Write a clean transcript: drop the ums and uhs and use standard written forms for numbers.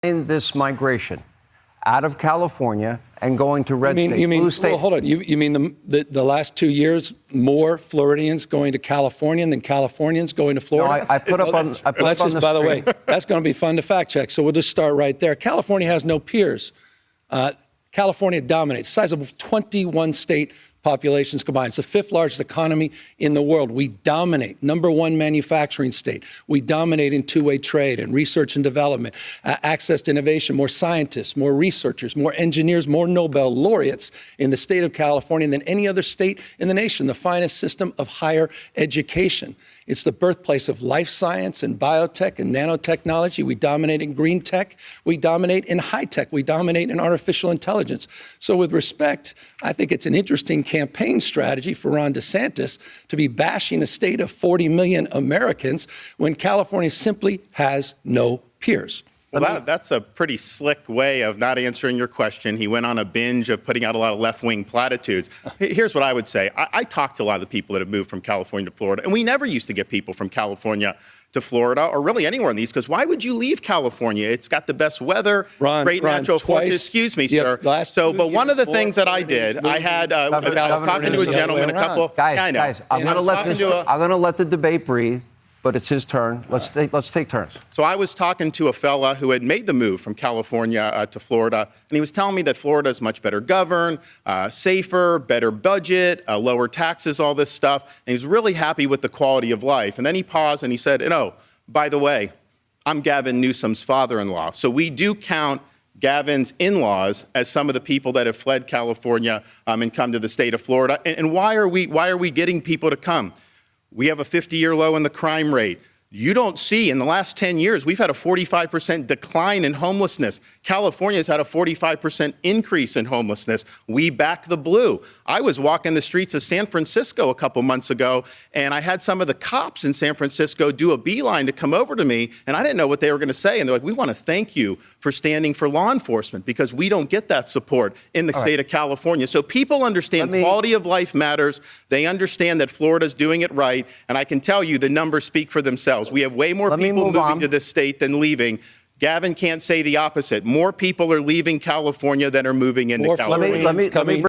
this migration out of California and going to red state, blue state. Well, hold on. You mean the last 2 years, more Floridians going to California than Californians going to Florida? No, I put up on. I put that's up on just, the by the screen. way, that's going to be fun to fact check. So we'll just start right there. California has no peers. California dominates. Size of 21 state populations combined. It's the fifth largest economy in the world. We dominate. Number one manufacturing state. We dominate in two-way trade and research and development, access to innovation, more scientists, more researchers, more engineers, more Nobel laureates in the state of California than any other state in the nation. The finest system of higher education. It's the birthplace of life science and biotech and nanotechnology. We dominate in green tech. We dominate in high tech. We dominate in artificial intelligence. So with respect, I think it's an interesting campaign strategy for Ron DeSantis to be bashing a state of 40 million Americans when California simply has no peers. Well, that's a pretty slick way of not answering your question. He went on a binge of putting out a lot of left-wing platitudes. Here's what I would say. I talked to a lot of the people that have moved from California to Florida, and we never used to get people from California to Florida or really anywhere in the East, because why would you leave California? It's got the best weather, great natural forces. Excuse me, sir. But one of the things that I did, I was talking to a gentleman, a couple. Guys, I'm going to let the debate breathe. But it's his turn. Let's take turns. So I was talking to a fella who had made the move from California to Florida, and he was telling me that Florida is much better governed, safer, better budget, lower taxes, all this stuff. And he was really happy with the quality of life. And then he paused and he said, by the way, I'm Gavin Newsom's father-in-law. So we do count Gavin's in-laws as some of the people that have fled California and come to the state of Florida. And why are we getting people to come? We have a 50-year low in the crime rate. You don't see, in the last 10 years, we've had a 45% decline in homelessness. California's had a 45% increase in homelessness. We back the blue. I was walking the streets of San Francisco a couple months ago, and I had some of the cops in San Francisco do a beeline to come over to me, and I didn't know what they were going to say. And they're like, we want to thank you for standing for law enforcement, because we don't get that support in the state of California. So people understand quality of life matters. They understand that Florida's doing it right, and I can tell you the numbers speak for themselves. We have way more people moving to this state than leaving. Gavin can't say the opposite. More people are leaving California than are moving into California. Let me